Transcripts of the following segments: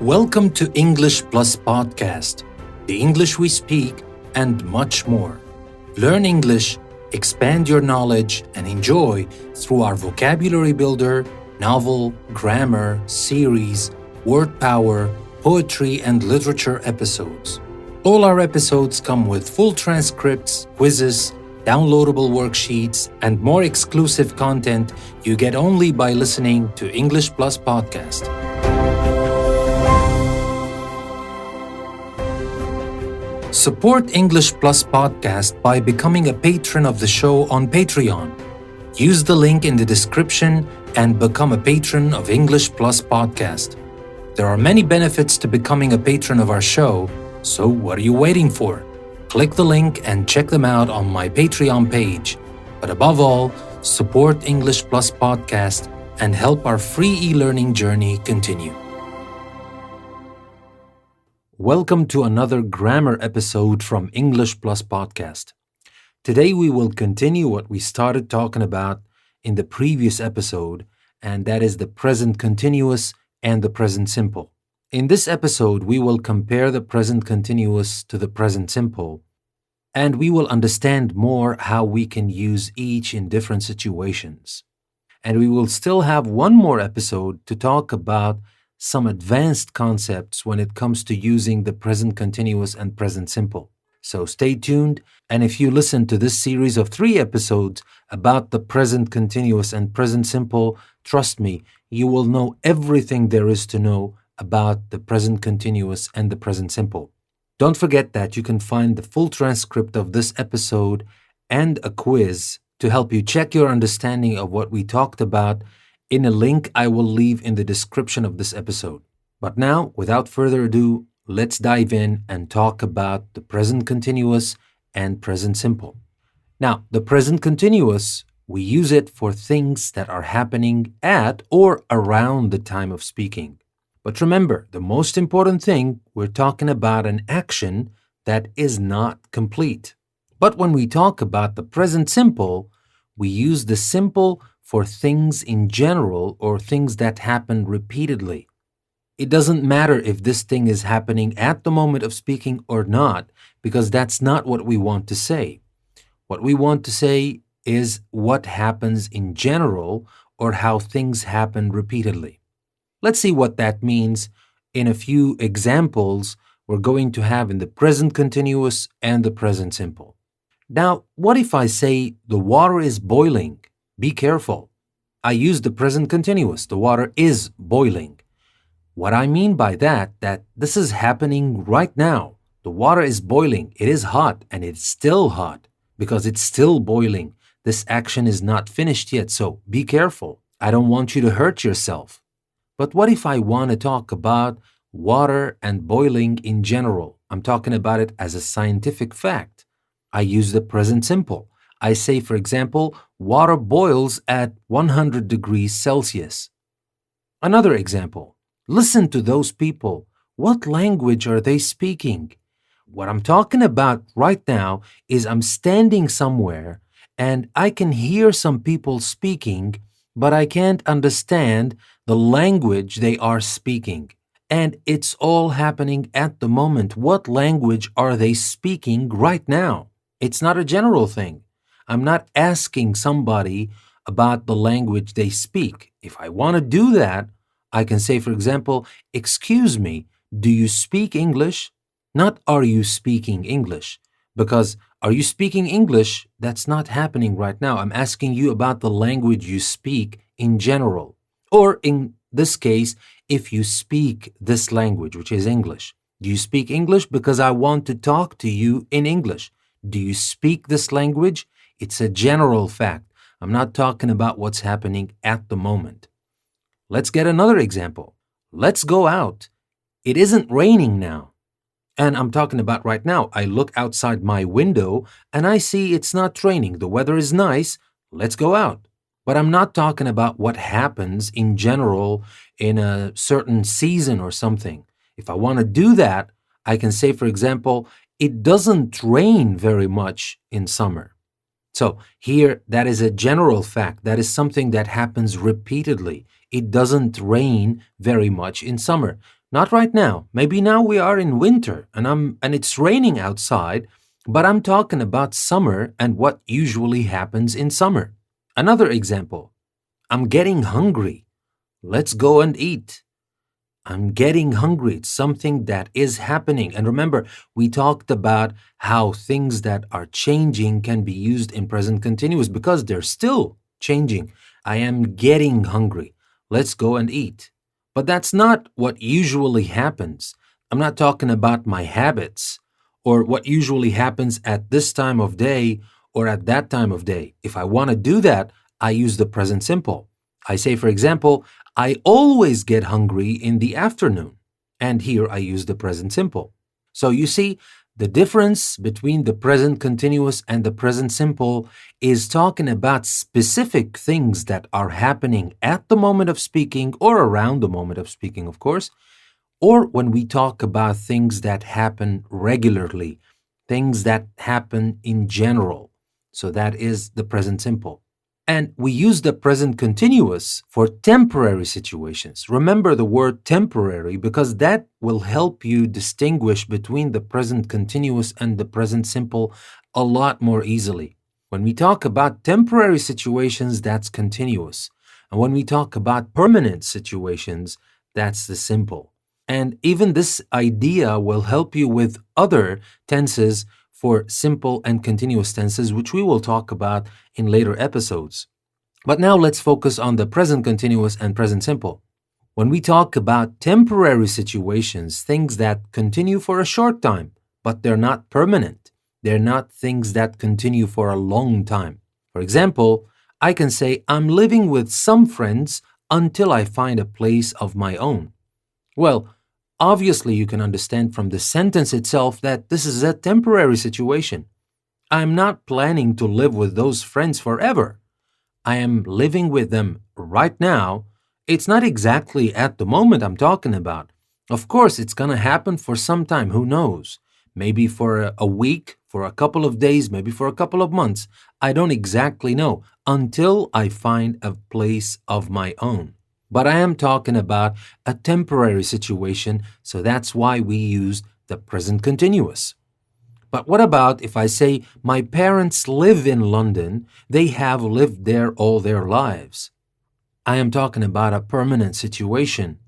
Welcome to English Plus Podcast, the English we speak, and much more. Learn English, expand your knowledge, and enjoy through our vocabulary builder, novel, grammar, series, word power, poetry, and literature episodes. All our episodes come with full transcripts, quizzes, downloadable worksheets, and more exclusive content you get only by listening to English Plus Podcast. Support English Plus Podcast by becoming a patron of the show on Patreon. Use the link in the description and become a patron of English Plus Podcast. There are many benefits to becoming a patron of our show, so what are you waiting for? Click the link and check them out on my Patreon page. But above all, support English Plus Podcast and help our free e-learning journey continue. Welcome to another grammar episode from English Plus Podcast. Today we will continue what we started talking about in the previous episode, and that is the present continuous and the present simple. In this episode, we will compare the present continuous to the present simple, and we will understand more how we can use each in different situations. And we will still have one more episode to talk about some advanced concepts when it comes to using the present continuous and present simple. So stay tuned, and if you listen to this series of 3 episodes about the present continuous and present simple, trust me, you will know everything there is to know about the present continuous and the present simple. Don't forget that you can find the full transcript of this episode and a quiz to help you check your understanding of what we talked about in a link I will leave in the description of this episode. But now, without further ado, let's dive in and talk about the present continuous and present simple. Now, the present continuous, we use it for things that are happening at or around the time of speaking. But remember, the most important thing, we're talking about an action that is not complete. But when we talk about the present simple, we use the simple for things in general or things that happen repeatedly. It doesn't matter if this thing is happening at the moment of speaking or not, because that's not what we want to say. What we want to say is what happens in general or how things happen repeatedly. Let's see what that means in a few examples we're going to have in the present continuous and the present simple. Now, what if I say the water is boiling? Be careful. I use the present continuous. The water is boiling. What I mean by that this is happening right now. The water is boiling. It is hot, and it's still hot because it's still boiling. This action is not finished yet, so be careful. I don't want you to hurt yourself. But what if I want to talk about water and boiling in general? I'm talking about it as a scientific fact. I use the present simple. I say, for example, water boils at 100 degrees Celsius. Another example, listen to those people. What language are they speaking? What I'm talking about right now is I'm standing somewhere and I can hear some people speaking, but I can't understand the language they are speaking. And it's all happening at the moment. What language are they speaking right now? It's not a general thing. I'm not asking somebody about the language they speak. If I want to do that, I can say, for example, excuse me, do you speak English? Not are you speaking English? Because are you speaking English? That's not happening right now. I'm asking you about the language you speak in general. Or in this case, if you speak this language, which is English. Do you speak English? Because I want to talk to you in English. Do you speak this language? It's a general fact. I'm not talking about what's happening at the moment. Let's get another example. Let's go out. It isn't raining now. And I'm talking about right now. I look outside my window and I see it's not raining. The weather is nice. Let's go out. But I'm not talking about what happens in general in a certain season or something. If I want to do that, I can say, for example, it doesn't rain very much in summer. So here, that is a general fact. That is something that happens repeatedly. It doesn't rain very much in summer. Not right now. Maybe now we are in winter and it's raining outside, but I'm talking about summer and what usually happens in summer. Another example. I'm getting hungry. Let's go and eat. I'm getting hungry. It's something that is happening. And remember, we talked about how things that are changing can be used in present continuous because they're still changing. I am getting hungry. Let's go and eat. But that's not what usually happens. I'm not talking about my habits or what usually happens at this time of day or at that time of day. If I want to do that, I use the present simple. I say, for example, I always get hungry in the afternoon. And here I use the present simple. So you see, the difference between the present continuous and the present simple is talking about specific things that are happening at the moment of speaking or around the moment of speaking, of course, or when we talk about things that happen regularly, things that happen in general. So that is the present simple. And we use the present continuous for temporary situations. Remember the word temporary because that will help you distinguish between the present continuous and the present simple a lot more easily. When we talk about temporary situations, that's continuous. And when we talk about permanent situations, that's the simple. And even this idea will help you with other tenses for simple and continuous tenses, which we will talk about in later episodes. But now let's focus on the present continuous and present simple. When we talk about temporary situations, things that continue for a short time, but they're not permanent. They're not things that continue for a long time. For example, I can say, I'm living with some friends until I find a place of my own. Well, obviously, you can understand from the sentence itself that this is a temporary situation. I'm not planning to live with those friends forever. I am living with them right now. It's not exactly at the moment I'm talking about. Of course, it's going to happen for some time. Who knows? Maybe for a week, for a couple of days, maybe for a couple of months. I don't exactly know until I find a place of my own. But I am talking about a temporary situation, so that's why we use the present continuous. But what about if I say, my parents live in London, they have lived there all their lives? I am talking about a permanent situation.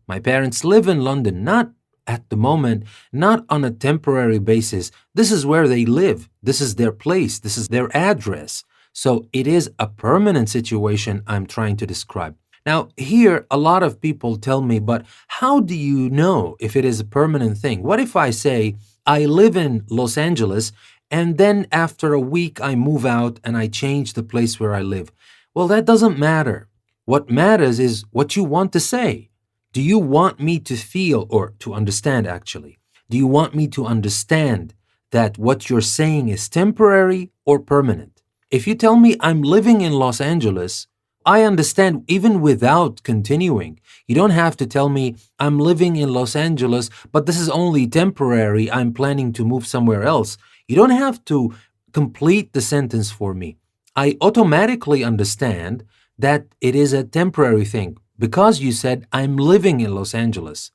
My parents live in London, not at the moment, not on a temporary basis. This is where they live. This is their place. This is their address. So it is a permanent situation I'm trying to describe. Now, here, a lot of people tell me, but how do you know if it is a permanent thing? What if I say, I live in Los Angeles, and then after a week I move out and I change the place where I live? Well, that doesn't matter. What matters is what you want to say. Do you want me to feel, or to understand actually, do you want me to understand that what you're saying is temporary or permanent? If you tell me I'm living in Los Angeles, I understand even without continuing. You don't have to tell me I'm living in Los Angeles, but this is only temporary. I'm planning to move somewhere else. You don't have to complete the sentence for me. I automatically understand that it is a temporary thing because you said I'm living in Los Angeles.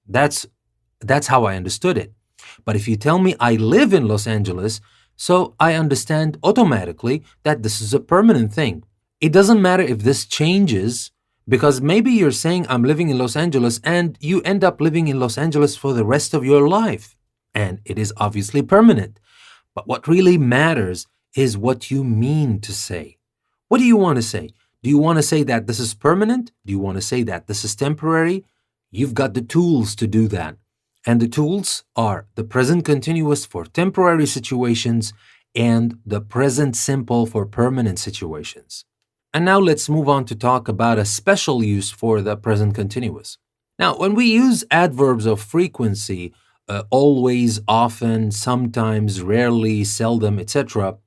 That's how I understood it. But if you tell me I live in Los Angeles, so I understand automatically that this is a permanent thing. It doesn't matter if this changes because maybe you're saying I'm living in Los Angeles and you end up living in Los Angeles for the rest of your life. And it is obviously permanent. But what really matters is what you mean to say. What do you want to say? Do you want to say that this is permanent? Do you want to say that this is temporary? You've got the tools to do that. And the tools are the present continuous for temporary situations and the present simple for permanent situations. And now let's move on to talk about a special use for the present continuous. Now, when we use adverbs of frequency, always, often, sometimes, rarely, seldom, etc.,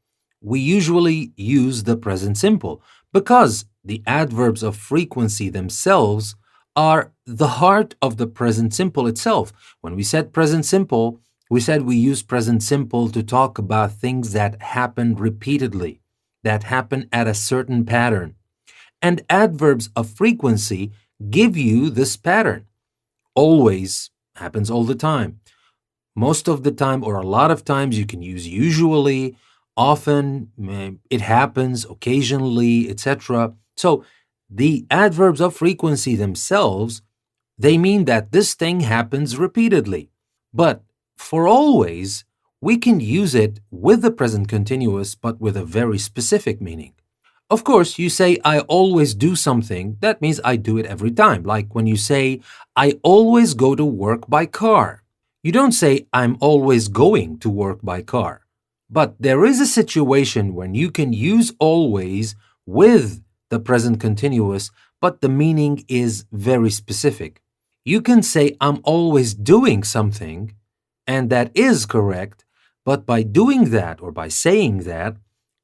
we usually use the present simple because the adverbs of frequency themselves are the heart of the present simple itself. When we said present simple, we said we use present simple to talk about things that happen repeatedly, that happen at a certain pattern. And adverbs of frequency give you this pattern. always happens all the time. Most of the time, or a lot of times, you can use usually, often, it happens, occasionally, etc. So the adverbs of frequency themselves, they mean that this thing happens repeatedly. But for always, we can use it with the present continuous, but with a very specific meaning. Of course, you say, I always do something. That means I do it every time. Like when you say, I always go to work by car. You don't say, I'm always going to work by car. But there is a situation when you can use always with the present continuous, but the meaning is very specific. You can say, I'm always doing something, and that is correct, but by doing that or by saying that,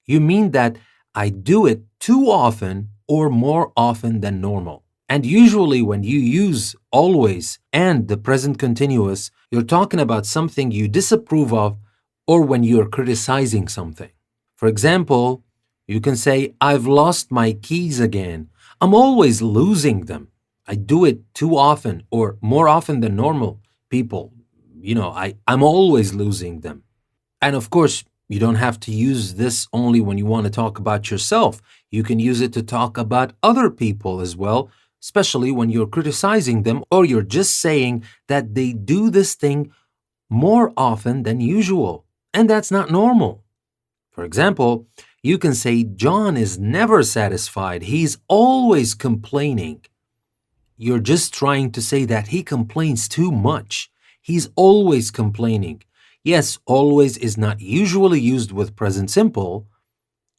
you mean that I do it too often or more often than normal. And usually, when you use always and the present continuous, you're talking about something you disapprove of or when you're criticizing something. For example, you can say, I've lost my keys again. I'm always losing them. I do it too often or more often than normal people. I'm always losing them. And of course, you don't have to use this only when you want to talk about yourself. You can use it to talk about other people as well, especially when you're criticizing them or you're just saying that they do this thing more often than usual. And that's not normal. For example, you can say, John is never satisfied. He's always complaining. You're just trying to say that he complains too much. He's always complaining. Yes, always is not usually used with present simple.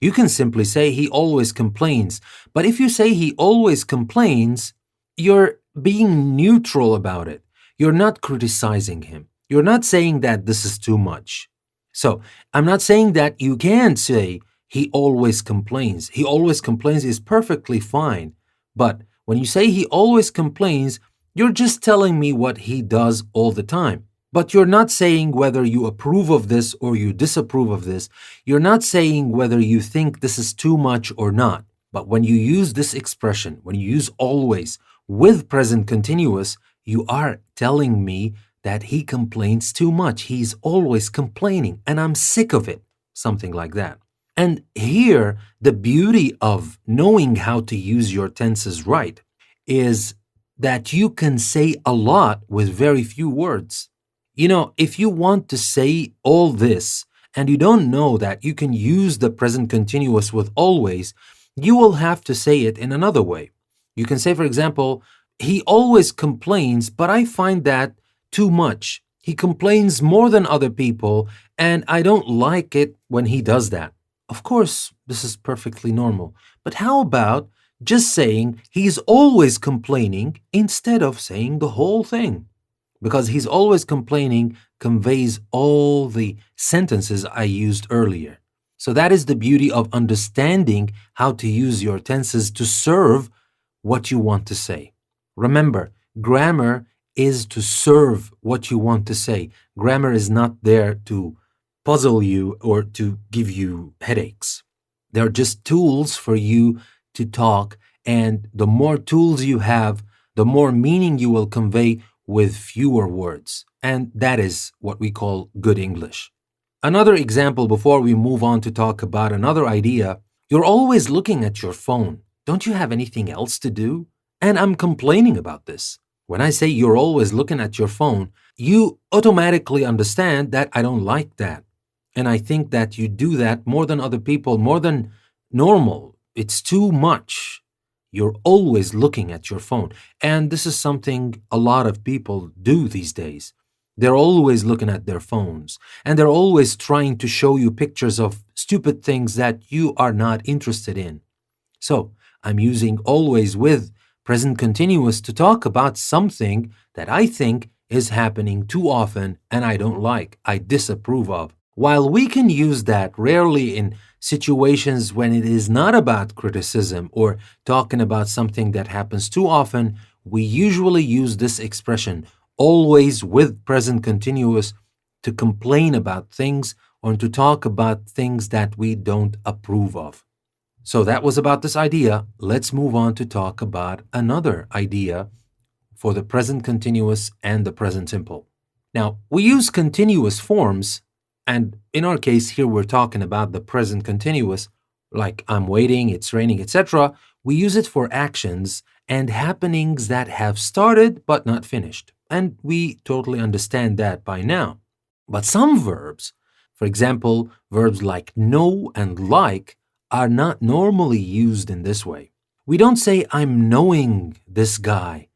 You can simply say he always complains. But if you say he always complains, you're being neutral about it. You're not criticizing him. You're not saying that this is too much. So I'm not saying that you can't say he always complains. He always complains is perfectly fine. But when you say he always complains, you're just telling me what he does all the time. But you're not saying whether you approve of this or you disapprove of this. You're not saying whether you think this is too much or not. But when you use this expression, when you use always with present continuous, you are telling me that he complains too much. He's always complaining, and I'm sick of it. Something like that. And here, the beauty of knowing how to use your tenses right is that you can say a lot with very few words. If you want to say all this and you don't know that you can use the present continuous with always, you will have to say it in another way. You can say, for example, he always complains, but I find that too much. He complains more than other people, and I don't like it when he does that. Of course, this is perfectly normal. But how about just saying he's always complaining instead of saying the whole thing? Because he's always complaining conveys all the sentences I used earlier. So that is the beauty of understanding how to use your tenses to serve what you want to say. Remember, grammar is to serve what you want to say. Grammar is not there to puzzle you or to give you headaches. They're just tools for you to talk, and the more tools you have, the more meaning you will convey with fewer words. And that is what we call good English. Another example before we move on to talk about another idea, you're always looking at your phone. Don't you have anything else to do? And I'm complaining about this. When I say you're always looking at your phone, you automatically understand that I don't like that. And I think that you do that more than other people, more than normal. It's too much. You're always looking at your phone. And this is something a lot of people do these days. They're always looking at their phones. And they're always trying to show you pictures of stupid things that you are not interested in. So I'm using always with present continuous to talk about something that I think is happening too often and I don't like, I disapprove of. While we can use that rarely in situations when it is not about criticism or talking about something that happens too often, we usually use this expression, always with present continuous, to complain about things or to talk about things that we don't approve of. So that was about this idea. Let's move on to talk about another idea for the present continuous and the present simple. Now, we use continuous forms, and in our case here we're talking about the present continuous, like I'm waiting, it's raining, etc. We use it for actions and happenings that have started but not finished. And we totally understand that by now. But some verbs, for example, verbs like know and like, are not normally used in this way. We don't say, I'm knowing this guy.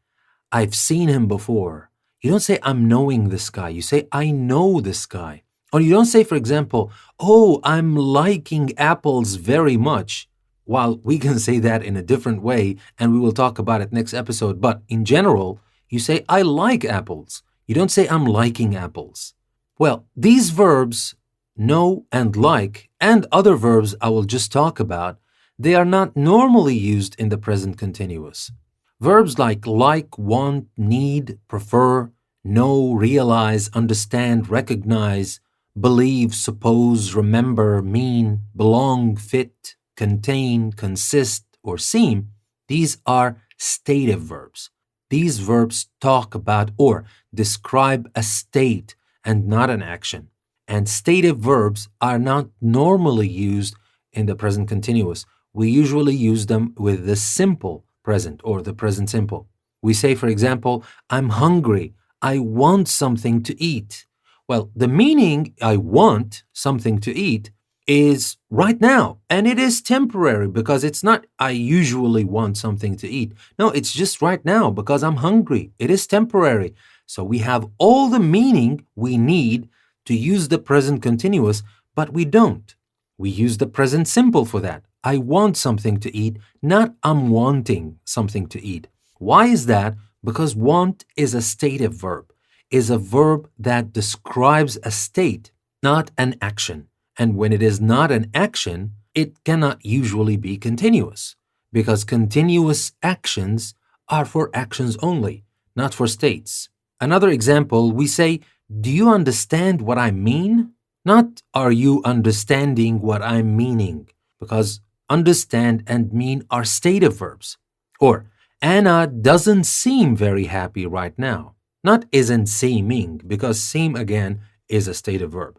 I've seen him before. You don't say, I'm knowing this guy. You say, I know this guy. Or you don't say, for example, oh, I'm liking apples very much. While we can say that in a different way, and we will talk about it next episode, but in general, you say, I like apples. You don't say, I'm liking apples. Well, these verbs, know and like, and other verbs I will just talk about, they are not normally used in the present continuous. Verbs like, want, need, prefer, know, realize, understand, recognize, believe, suppose, remember, mean, belong, fit, contain, consist, or seem, these are stative verbs. These verbs talk about or describe a state and not an action. And stative verbs are not normally used in the present continuous. We usually use them with the simple present or the present simple. We say, for example, I'm hungry. I want something to eat. Well, the meaning I want something to eat is right now, and it is temporary because it's not I usually want something to eat. No, it's just right now because I'm hungry. It is temporary. So we have all the meaning we need to use the present continuous, but we don't. We use the present simple for that. I want something to eat, not I'm wanting something to eat. Why is that? Because want is a stative verb, is a verb that describes a state, not an action. And when it is not an action, it cannot usually be continuous, because continuous actions are for actions only, not for states. Another example, we say, do you understand what I mean? Not are you understanding what I'm meaning, because understand and mean are stative verbs. Or Anna doesn't seem very happy right now. Not isn't seeming, because seem again is a stative verb.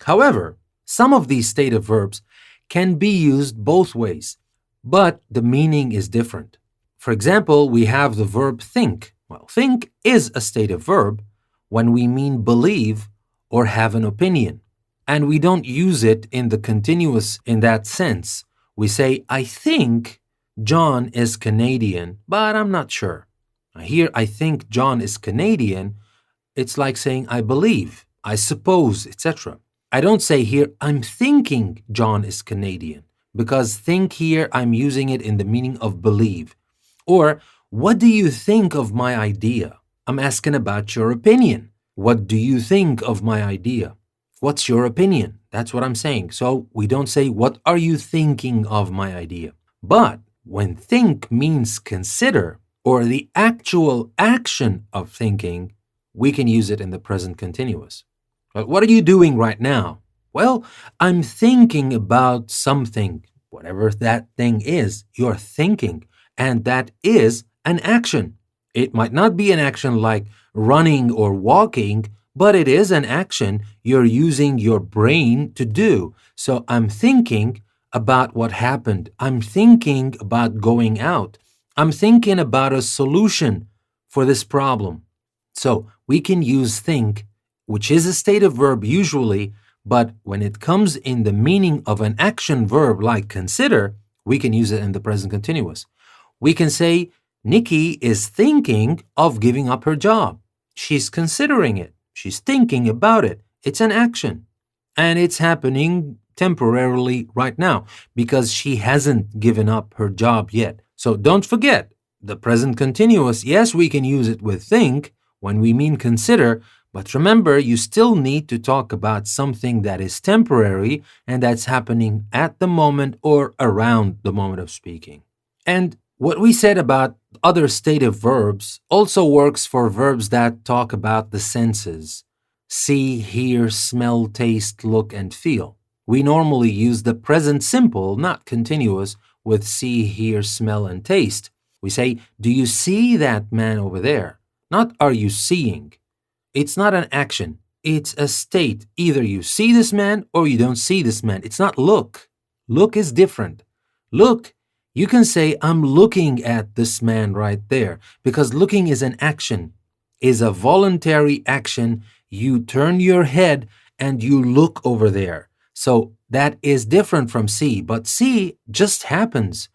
However, some of these stative verbs can be used both ways, but the meaning is different. For example, we have the verb think. Well, think is a stative verb when we mean believe or have an opinion. And we don't use it in the continuous in that sense. We say, I think John is Canadian, but I'm not sure. Here, I think John is Canadian. It's like saying, I believe, I suppose, etc. I don't say here, I'm thinking John is Canadian, because think here, I'm using it in the meaning of believe. Or, what do you think of my idea? I'm asking about your opinion. What do you think of my idea? What's your opinion? That's what I'm saying. So we don't say, what are you thinking of my idea? But when think means consider, or the actual action of thinking, we can use it in the present continuous. But what are you doing right now? Well, I'm thinking about something, whatever that thing is, you're thinking, and that is an action. It might not be an action like running or walking, but it is an action you're using your brain to do. So I'm thinking about what happened. I'm thinking about going out. I'm thinking about a solution for this problem. So we can use think, which is a stative verb usually, but when it comes in the meaning of an action verb like consider, we can use it in the present continuous. We can say, Nikki is thinking of giving up her job. She's considering it. She's thinking about it. It's an action. And it's happening temporarily right now because she hasn't given up her job yet. So don't forget, the present continuous, yes, we can use it with think when we mean consider, but remember, you still need to talk about something that is temporary and that's happening at the moment or around the moment of speaking. And what we said about other stative verbs also works for verbs that talk about the senses. See, hear, smell, taste, look, and feel. We normally use the present simple, not continuous, with see, hear, smell, and taste. We say, do you see that man over there? not are you seeing. It's not an action. It's a state. Either you see this man or you don't see this man. It's not look. Look is different. Look, you can say, I'm looking at this man right there, because looking is an action, is a voluntary action. You turn your head and you look over there. So that is different from see, but see just happens.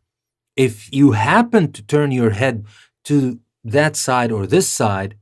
If you happen to turn your head to that side or this side,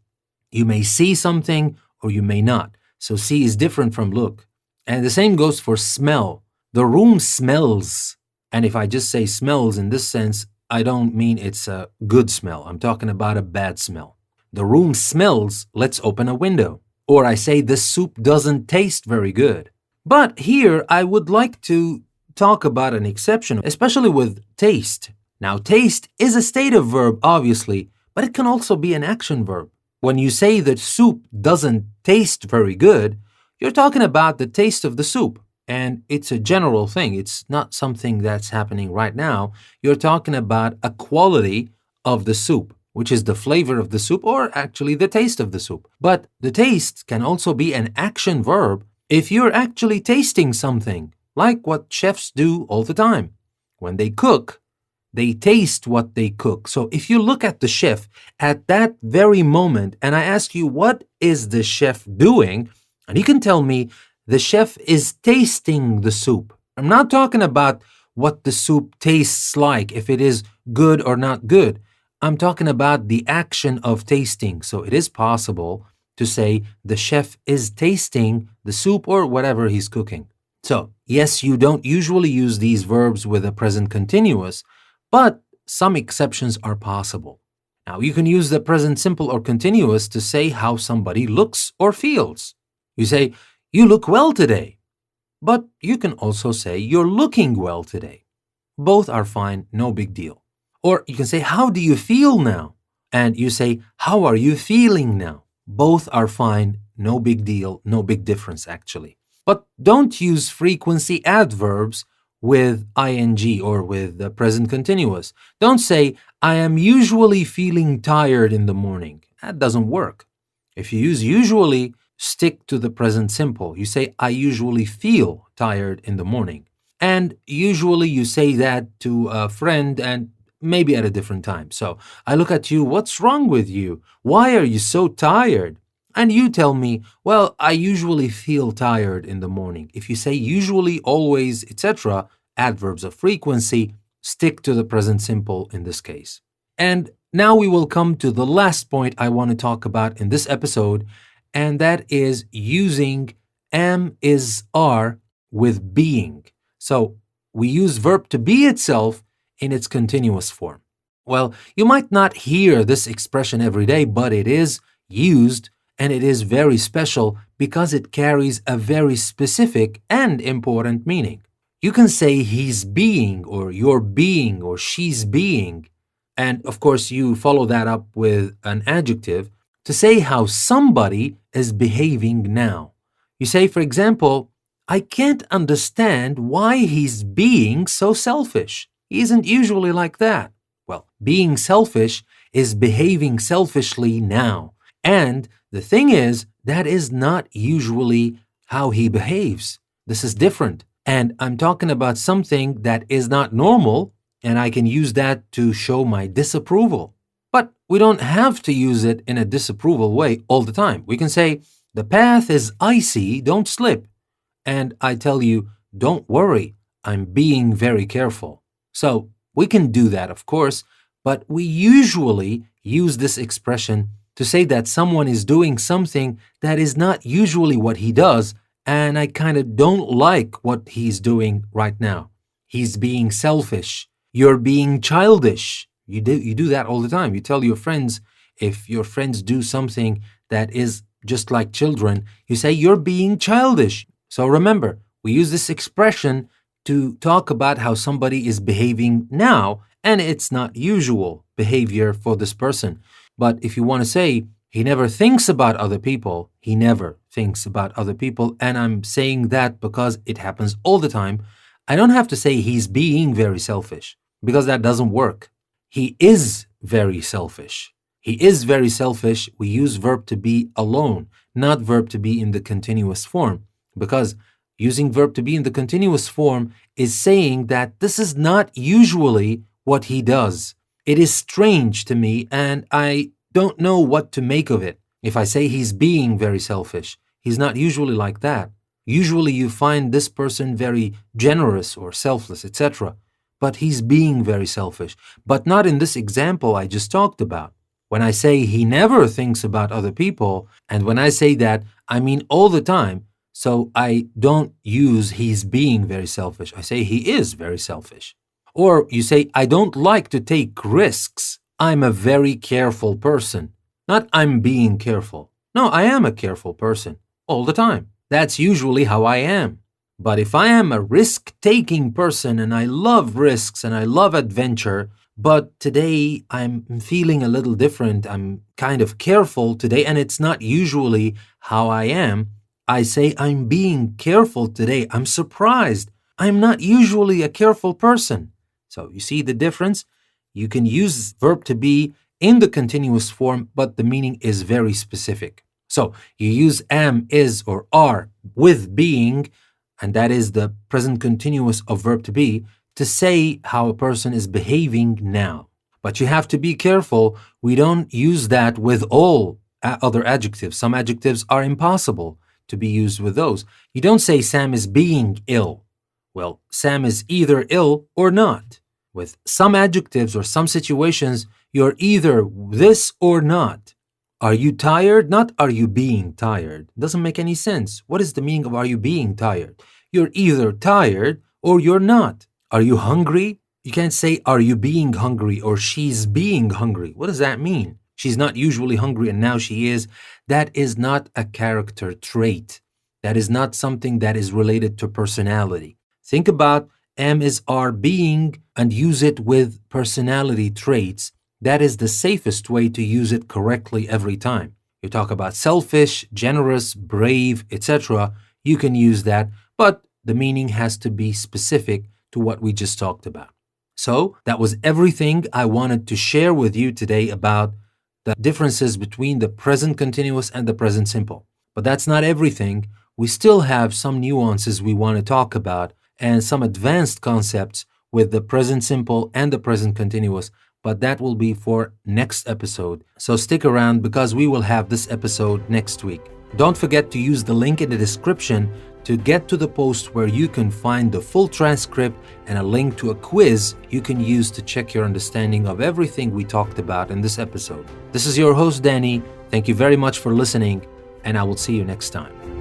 you may see something or you may not. So see is different from look. And the same goes for smell. The room smells. And if I just say smells in this sense, I don't mean it's a good smell. I'm talking about a bad smell. The room smells, let's open a window. Or I say this soup doesn't taste very good. But here I would like to talk about an exception, especially with taste. Now, taste is a stative verb, obviously, but it can also be an action verb. When you say that soup doesn't taste very good, you're talking about the taste of the soup. And it's a general thing. It's not something that's happening right now. You're talking about a quality of the soup, which is the flavor of the soup or actually the taste of the soup. But the taste can also be an action verb if you're actually tasting something, like what chefs do all the time. When they cook, they taste what they cook. So if you look at the chef at that very moment and I ask you, what is the chef doing? And you can tell me, the chef is tasting the soup. I'm not talking about what the soup tastes like, if it is good or not good. I'm talking about the action of tasting. So it is possible to say the chef is tasting the soup or whatever he's cooking. So yes, you don't usually use these verbs with a present continuous, but some exceptions are possible. Now, you can use the present simple or continuous to say how somebody looks or feels. You say, you look well today. But you can also say, you're looking well today. Both are fine, no big deal. Or you can say, how do you feel now? And you say, how are you feeling now? Both are fine, no big deal, no big difference actually. But don't use frequency adverbs with ing or with the present continuous. Don't say, I am usually feeling tired in the morning. That doesn't work. If you use usually, stick to the present simple. You say, I usually feel tired in the morning. And usually you say that to a friend and maybe at a different time. So I look at you, what's wrong with you? Why are you so tired? And you tell me, well, I usually feel tired in the morning. If you say usually, always, etc., adverbs of frequency, stick to the present simple in this case. And now we will come to the last point I want to talk about in this episode, and that is using am, is, are with being. So we use verb to be itself in its continuous form. Well, you might not hear this expression every day, but it is used and it is very special because it carries a very specific and important meaning. You can say he's being or you're being or she's being. And of course, you follow that up with an adjective to say how somebody is behaving now. You say, for example, I can't understand why he's being so selfish. He isn't usually like that. Well, being selfish is behaving selfishly now. And the thing is, that is not usually how he behaves. This is different. And I'm talking about something that is not normal, and I can use that to show my disapproval. But we don't have to use it in a disapproval way all the time. We can say, the path is icy, don't slip. And I tell you, don't worry, I'm being very careful. So we can do that, of course, but we usually use this expression to say that someone is doing something that is not usually what he does, and I kind of don't like what he's doing right now. He's being selfish. You're being childish. You do that all the time. You tell your friends, if your friends do something that is just like children, you say, you're being childish. So remember, we use this expression to talk about how somebody is behaving now, and it's not usual behavior for this person. But if you want to say, he never thinks about other people, he never thinks about other people, and I'm saying that because it happens all the time, I don't have to say he's being very selfish, because that doesn't work. He is very selfish. he is very selfish, we use verb to be alone, not verb to be in the continuous form, because using verb to be in the continuous form is saying that this is not usually what he does. It is strange to me and I don't know what to make of it. If I say he's being very selfish, he's not usually like that. Usually you find this person very generous or selfless, etc. But he's being very selfish. But not in this example I just talked about. When I say he never thinks about other people, and when I say that, I mean all the time. So I don't use he's being very selfish. I say he is very selfish. Or you say, I don't like to take risks. I'm a very careful person. Not I'm being careful. No, I am a careful person all the time. That's usually how I am. But if I am a risk-taking person and I love risks and I love adventure, but today I'm feeling a little different, I'm kind of careful today, and it's not usually how I am, I say I'm being careful today. I'm surprised. I'm not usually a careful person. So you see the difference? You can use verb to be in the continuous form, but the meaning is very specific. So you use am, is, or are with being, and that is the present continuous of verb to be, to say how a person is behaving now. But you have to be careful. We don't use that with all other adjectives. Some adjectives are impossible to be used with those. You don't say Sam is being ill. Well, Sam is either ill or not. With some adjectives or some situations, you're either this or not. Are you tired? Not are you being tired. Doesn't make any sense. What is the meaning of are you being tired? You're either tired or you're not. Are you hungry? You can't say are you being hungry or she's being hungry. What does that mean? She's not usually hungry and now she is. That is not a character trait. That is not something that is related to personality. Think about am, is, are, being and use it with personality traits. That is the safest way to use it correctly every time. You talk about selfish, generous, brave, etc. You can use that, but the meaning has to be specific to what we just talked about. So that was everything I wanted to share with you today about the differences between the present continuous and the present simple. But that's not everything. We still have some nuances we want to talk about and some advanced concepts with the present simple and the present continuous, but that will be for next episode. So stick around because we will have this episode next week. Don't forget to use the link in the description to get to the post where you can find the full transcript and a link to a quiz you can use to check your understanding of everything we talked about in this episode. This is your host, Danny. Thank you very much for listening, and I will see you next time.